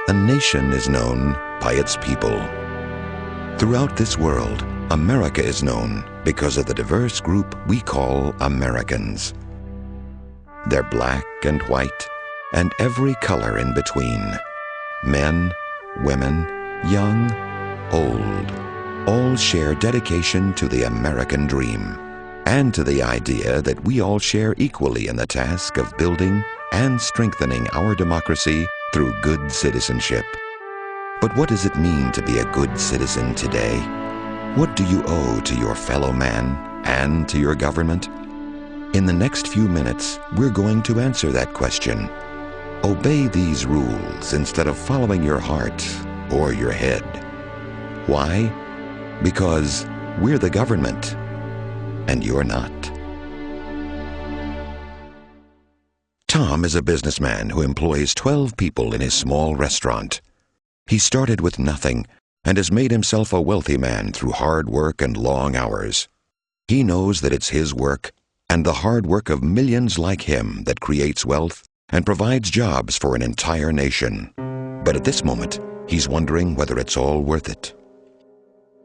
A nation is known by its people. Throughout this world, America is known because of the diverse group we call Americans. They're black and white, and every color in between. Men, women, young, old, all share dedication to the American dream, and to the idea that we all share equally in the task of building and strengthening our democracy through good citizenship. But what does it mean to be a good citizen today? What do you owe to your fellow man and to your government? In the next few minutes, we're going to answer that question. Obey these rules instead of following your heart or your head. Why? Because we're the government, and you're not. Tom is a businessman who employs 12 people in his small restaurant. He started with nothing and has made himself a wealthy man through hard work and long hours. He knows that it's his work and the hard work of millions like him that creates wealth and provides jobs for an entire nation. But at this moment, he's wondering whether it's all worth it.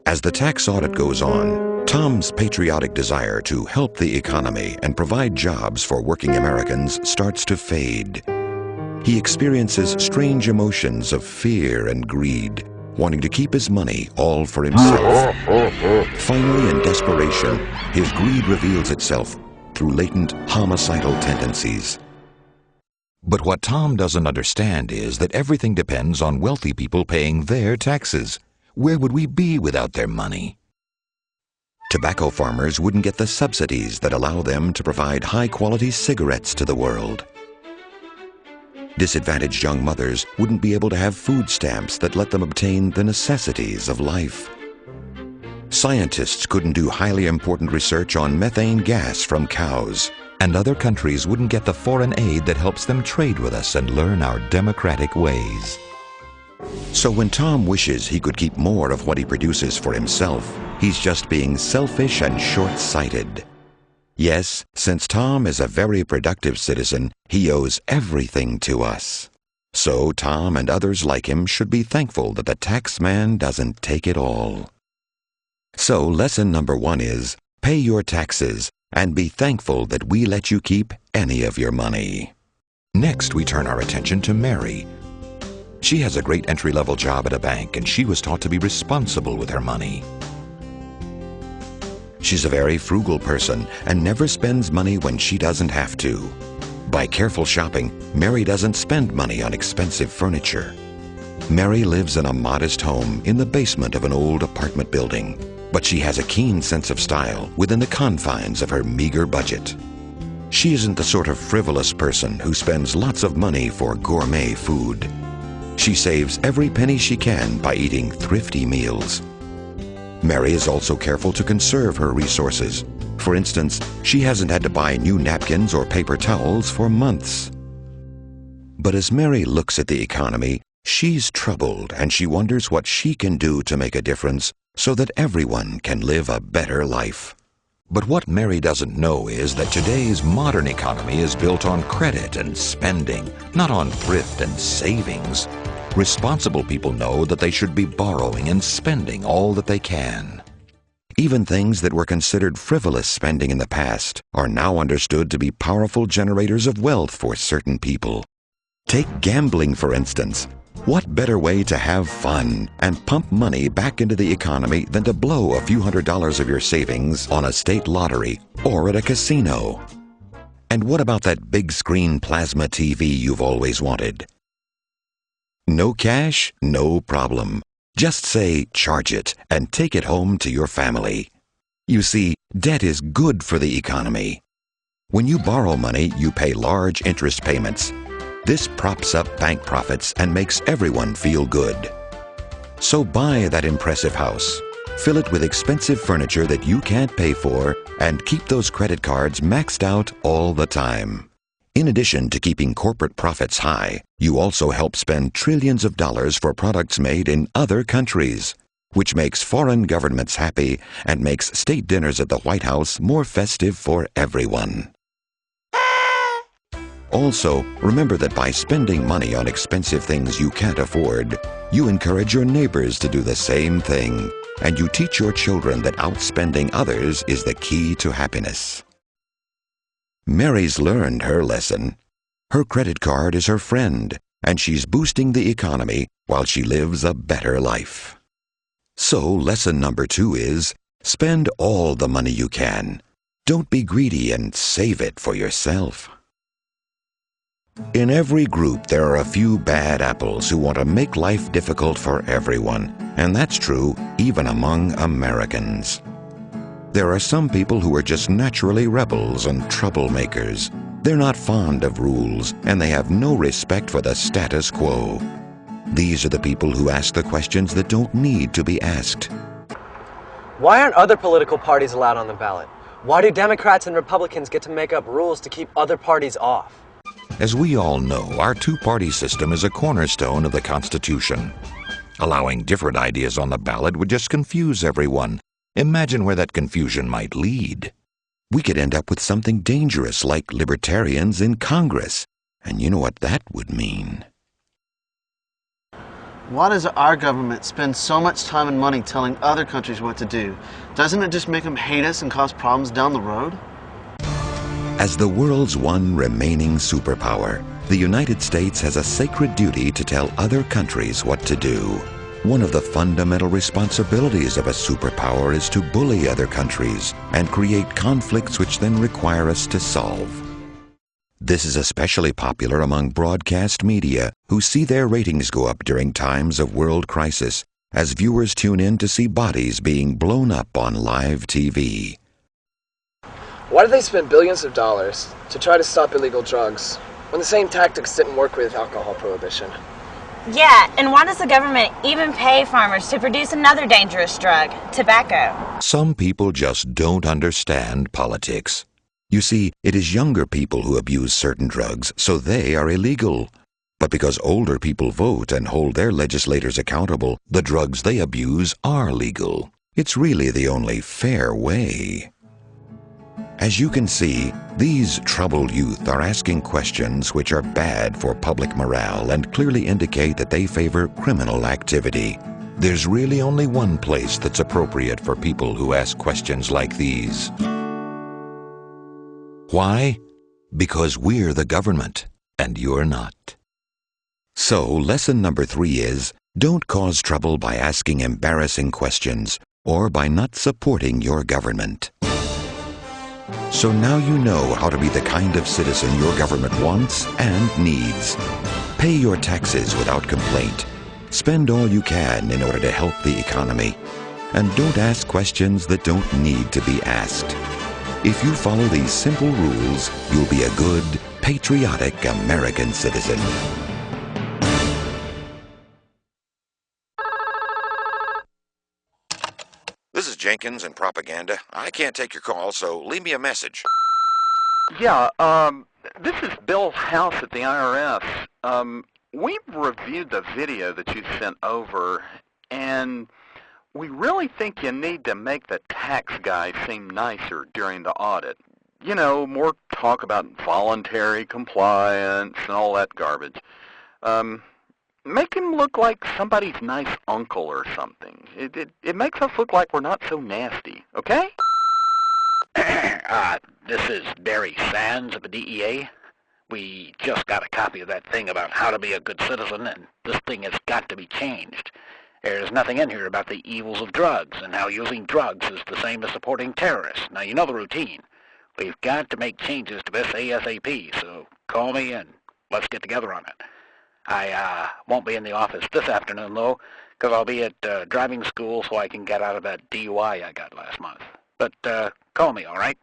As the tax audit goes on, Tom's patriotic desire to help the economy and provide jobs for working Americans starts to fade. He experiences strange emotions of fear and greed, wanting to keep his money all for himself. Finally, in desperation, his greed reveals itself through latent homicidal tendencies. But what Tom doesn't understand is that everything depends on wealthy people paying their taxes. Where would we be without their money? Tobacco farmers wouldn't get the subsidies that allow them to provide high-quality cigarettes to the world. Disadvantaged young mothers wouldn't be able to have food stamps that let them obtain the necessities of life. Scientists couldn't do highly important research on methane gas from cows, and other countries wouldn't get the foreign aid that helps them trade with us and learn our democratic ways. So when Tom wishes he could keep more of what he produces for himself, he's just being selfish and short-sighted. Yes, since Tom is a very productive citizen, he owes everything to us. So Tom and others like him should be thankful that the tax man doesn't take it all. So lesson number 1 is, pay your taxes and be thankful that we let you keep any of your money. Next, we turn our attention to Mary. She has a great entry-level job at a bank, and she was taught to be responsible with her money. She's a very frugal person and never spends money when she doesn't have to. By careful shopping, Mary doesn't spend money on expensive furniture. Mary lives in a modest home in the basement of an old apartment building, but she has a keen sense of style within the confines of her meager budget. She isn't the sort of frivolous person who spends lots of money for gourmet food. She saves every penny she can by eating thrifty meals. Mary is also careful to conserve her resources. For instance, she hasn't had to buy new napkins or paper towels for months. But as Mary looks at the economy, she's troubled and she wonders what she can do to make a difference so that everyone can live a better life. But what Mary doesn't know is that today's modern economy is built on credit and spending, not on thrift and savings. Responsible people know that they should be borrowing and spending all that they can. Even things that were considered frivolous spending in the past are now understood to be powerful generators of wealth for certain people. Take gambling, for instance. What better way to have fun and pump money back into the economy than to blow a few $100s of your savings on a state lottery or at a casino? And what about that big screen plasma TV you've always wanted? No cash? No problem. Just say, charge it, and take it home to your family. You see, debt is good for the economy. When you borrow money, you pay large interest payments. This props up bank profits and makes everyone feel good. So buy that impressive house, fill it with expensive furniture that you can't pay for, and keep those credit cards maxed out all the time. In addition to keeping corporate profits high, you also help spend trillions of dollars for products made in other countries, which makes foreign governments happy and makes state dinners at the White House more festive for everyone. Also, remember that by spending money on expensive things you can't afford, you encourage your neighbors to do the same thing, and you teach your children that outspending others is the key to happiness. Mary's learned her lesson. Her credit card is her friend, and she's boosting the economy while she lives a better life. So, lesson number 2 is, spend all the money you can. Don't be greedy and save it for yourself. In every group, there are a few bad apples who want to make life difficult for everyone, and that's true even among Americans. There are some people who are just naturally rebels and troublemakers. They're not fond of rules, and they have no respect for the status quo. These are the people who ask the questions that don't need to be asked. Why aren't other political parties allowed on the ballot? Why do Democrats and Republicans get to make up rules to keep other parties off? As we all know, our two-party system is a cornerstone of the Constitution. Allowing different ideas on the ballot would just confuse everyone. Imagine where that confusion might lead. We could end up with something dangerous like libertarians in Congress. And you know what that would mean. Why does our government spend so much time and money telling other countries what to do? Doesn't it just make them hate us and cause problems down the road? As the world's one remaining superpower, the United States has a sacred duty to tell other countries what to do. One of the fundamental responsibilities of a superpower is to bully other countries and create conflicts which then require us to solve. This is especially popular among broadcast media, who see their ratings go up during times of world crisis as viewers tune in to see bodies being blown up on live TV. Why do they spend billions of dollars to try to stop illegal drugs when the same tactics didn't work with alcohol prohibition? Yeah, and why does the government even pay farmers to produce another dangerous drug, tobacco? Some people just don't understand politics. You see, it is younger people who abuse certain drugs, so they are illegal. But because older people vote and hold their legislators accountable, the drugs they abuse are legal. It's really the only fair way. As you can see, these troubled youth are asking questions which are bad for public morale and clearly indicate that they favor criminal activity. There's really only one place that's appropriate for people who ask questions like these. Why? Because we're the government, and you're not. So, lesson number 3 is, don't cause trouble by asking embarrassing questions or by not supporting your government. So now you know how to be the kind of citizen your government wants and needs. Pay your taxes without complaint. Spend all you can in order to help the economy. And don't ask questions that don't need to be asked. If you follow these simple rules, you'll be a good, patriotic American citizen. This is Jenkins in Propaganda. I can't take your call, so leave me a message. Yeah, this is Bill House at the IRS. We've reviewed the video that you sent over, and we really think you need to make the tax guy seem nicer during the audit. You know, more talk about voluntary compliance and all that garbage. Make him look like somebody's nice uncle or something. It makes us look like we're not so nasty, okay? This is Barry Sands of the DEA. We just got a copy of that thing about how to be a good citizen, and this thing has got to be changed. There's nothing in here about the evils of drugs and how using drugs is the same as supporting terrorists. Now, you know the routine. We've got to make changes to this ASAP, so call me and let's get together on it. I won't be in the office this afternoon, though, because I'll be at driving school so I can get out of that DUI I got last month. But call me, all right?